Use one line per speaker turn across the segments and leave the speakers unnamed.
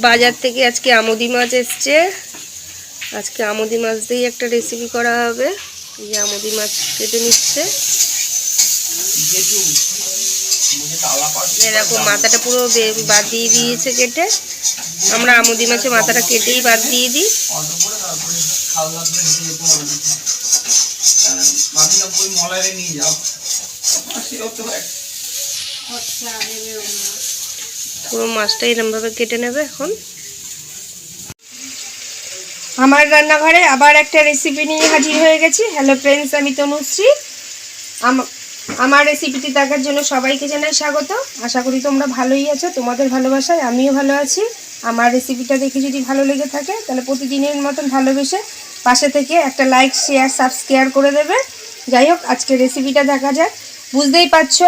বাজার থেকে আজকে আমুদি মাছ এসছে। আজকে আমুদি মাছ দিয়েই একটা রেসিপি করা হবে। এই যে আমুদি মাছ কেটে নিচ্ছে। এরকম মাথাটা পুরো বাদ দিয়ে দিয়েছে কেটে। আমরা আমুদি মাছে মাথাটা কেটেই বাদ দিয়ে দিই। পুরো মাছটা এরকমভাবে কেটে নেবে। এখন আমার রান্নাঘরে আবার একটা রেসিপি নিয়ে হাজির হয়ে গেছি। হ্যালো ফ্রেন্ডস, আমি তনুশ্রী। আমার রেসিপিটি দেখার জন্য সবাইকে জানাই স্বাগত। আশা করি তোমরা ভালোই আছো। তোমাদের ভালোবাসায় আমিও ভালো আছি। আমার রেসিপিটা দেখে যদি ভালো লেগে থাকে তাহলে প্রতিদিনের মতন ভালোবেসে পাশে থেকে একটা লাইক, শেয়ার, সাবস্ক্রাইব করে দেবে। যাই হোক, আজকে রেসিপিটা দেখা যাক। বুঝতেই পারছো,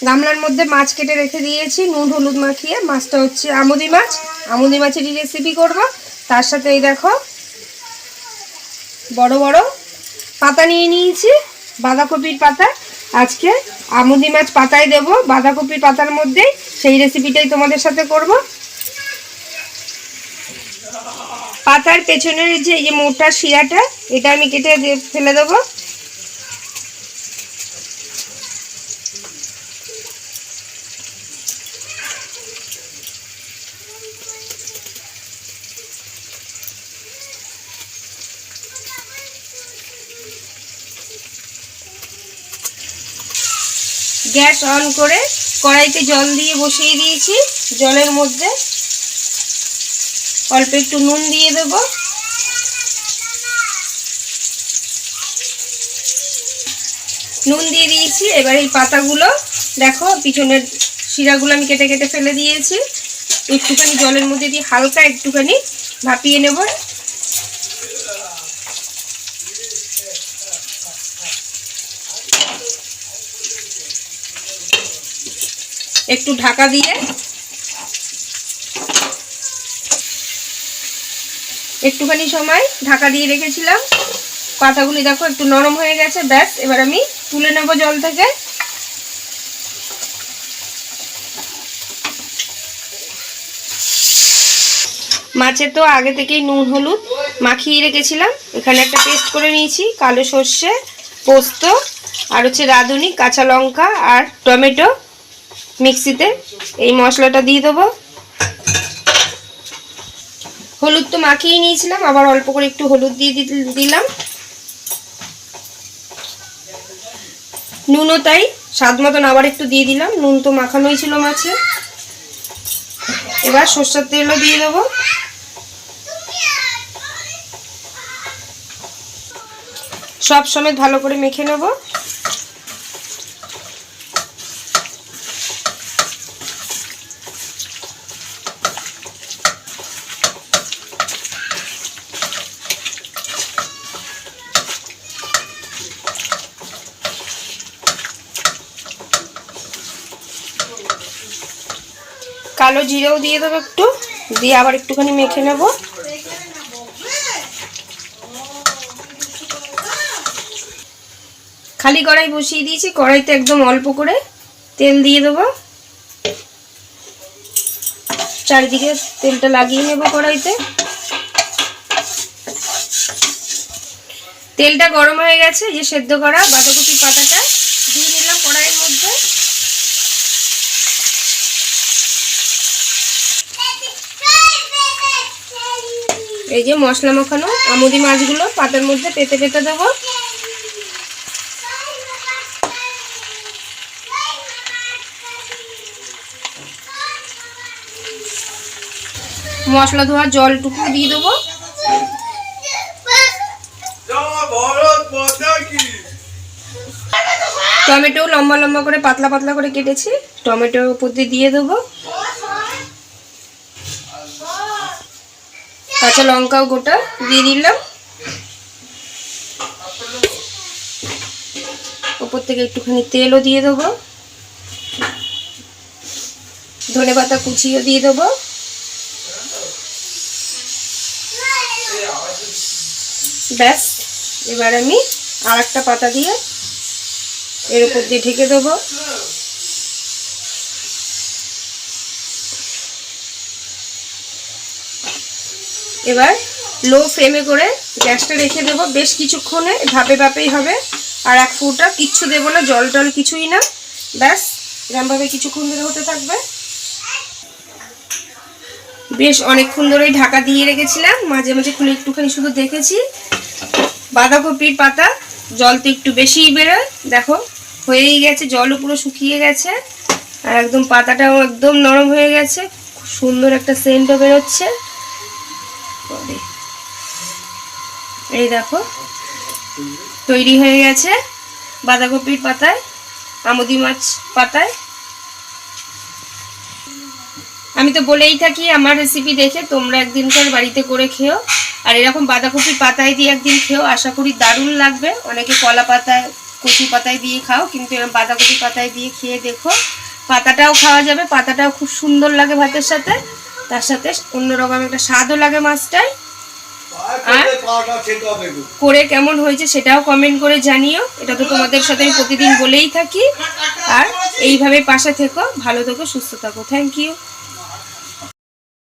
গামলার মধ্যে মাছ কেটে রেখে দিয়েছি নুন হলুদ মাখিয়ে। মাছটা হচ্ছে আমুদি মাছ। আমুদি মাছেরই রেসিপি করব। তার সাথে এই দেখো বড় বড় পাতা নিয়ে নিয়েছি, বাঁধাকপির পাতা। আজকে আমুদি মাছ পাতায় দেব, বাঁধাকপির পাতার মধ্যেই। সেই রেসিপিটাই তোমাদের সাথে করব। পাতার পেছনের যে এই মোটা শিরাটা, এটা আমি কেটে ফেলে দেবো। গ্যাস অন করে কড়াইতে জল দিয়ে বসিয়ে দিয়েছি। জলের মধ্যে অল্প একটু নুন দিয়ে দেব। নুন দিয়ে দিয়েছি। এবার এই পাতাগুলো দেখো, পিছনের শিরাগুলো আমি কেটে কেটে ফেলে দিয়েছি। একটুখানি জলের মধ্যে দিয়ে হালকা একটুখানি ভাপিয়ে নেব। একটু ঢাকা দিয়ে একটুখানি সময় ঢাকা দিয়ে রেখেছিলাম। পাতাগুলি দেখো একটু নরম হয়ে গেছে। ব্যাস, এবার আমি তুলে নেব জল থেকে। মাছে তো আগে থেকেই নুন হলুদ মাখিয়ে রেখেছিলাম। এখানে একটা পেস্ট করে নিয়েছি, কালো সর্ষে, পোস্ত আর হচ্ছে রাঁধুনি, কাঁচা লঙ্কা আর টমেটো মিক্সিতে। এই মশলাটা দিয়ে দেবো। হলুদ তো মাখিয়ে নিয়েছিলাম, আবার অল্প করে একটু হলুদ দিয়ে দিলাম। নুনও তাই স্বাদ মতন আবার একটু দিয়ে দিলাম। নুন তো মাখানোই ছিল মাছে। এবার সরষের তেলও দিয়ে দেবো। সব সমেত ভালো করে মেখে নেব। কালো জিরেও দিয়ে দেবো একটু, দিয়ে আবার একটুখানি মেখে নেব। খালি কড়াই বসিয়ে দিয়েছি। কড়াইতে একদম অল্প করে তেল দিয়ে দেবো। চারিদিকে তেলটা লাগিয়ে নেব কড়াইতে। তেলটা গরম হয়ে গেছে। যে সেদ্ধ করা বাঁধাকপির পাতাটা দিয়ে নিলাম কড়াইয়ের মধ্যে। এই যে মশলা মাখানো আমুদি মাছগুলো পাতার মধ্যে পেতে পেতে দেবো। মশলা ধোয়া জলটুকু দিয়ে দেবো। টমেটো লম্বা লম্বা করে পাতলা পাতলা করে কেটেছি, টমেটোর উপর দিয়ে দেবো। কাঁচা লঙ্কাও গোটা দিয়ে দিলাম। উপর থেকে একটুখানি তেলও দিয়ে দেবো। ধনেপাতা কুচিও দিয়ে দেবো। ব্যাস, এবার আমি আর একটা পাতা দিয়ে এর উপর দিয়ে ঢেকে দেবো। এবার লো ফ্লেমে করে গ্যাসটা রেখে দেবো বেশ কিছুক্ষণে, ধাপে ধাপেই হবে। আর এক ফোঁটা কিচ্ছু দেবো না, জল টল কিছুই না, ব্যাস এরকমভাবে কিছুক্ষণ ধরে হতে থাকবে। বেশ অনেকক্ষণ ধরেই ঢাকা দিয়ে রেখেছিলাম, মাঝে মাঝে খুলে একটুখানি শুধু দেখেছি। বাঁধাকপির পাতা জল তো একটু বেশিই বেরোয়, দেখো হয়েই গেছে, জলও পুরো শুকিয়ে গেছে আর একদম পাতাটাও একদম নরম হয়ে গেছে, খুব সুন্দর একটা সেন্টও বেরোচ্ছে। এই দেখো তৈরি হয়ে গেছে বাঁধাকপির পাতায় আমুদি মাছ পাতায়। আমি তো বলেই থাকি আমার রেসিপি দেখে তোমরা একদিনকার বাড়িতে করে খেও, আর এরকম বাঁধাকপির পাতায় দিয়ে একদিন খেও, আশা করি দারুণ লাগবে। অনেকে কলা পাতায় কচু পাতায় দিয়ে খাও, কিন্তু এরকম বাঁধাকপি পাতায় দিয়ে খেয়ে দেখো, পাতাটাও খাওয়া যাবে, পাতাটাও খুব সুন্দর লাগে ভাতের সাথে, তার সাথে অন্যরকম একটা স্বাদও লাগে মাছটায়। আর করে কেমন হয়েছে সেটাও কমেন্ট করে জানিও, এটা তো তোমাদের সাথে আমি প্রতিদিন বলেই থাকি। আর এইভাবে পাশে থেকো, ভালো থেকো, সুস্থ থাকো। Thank you.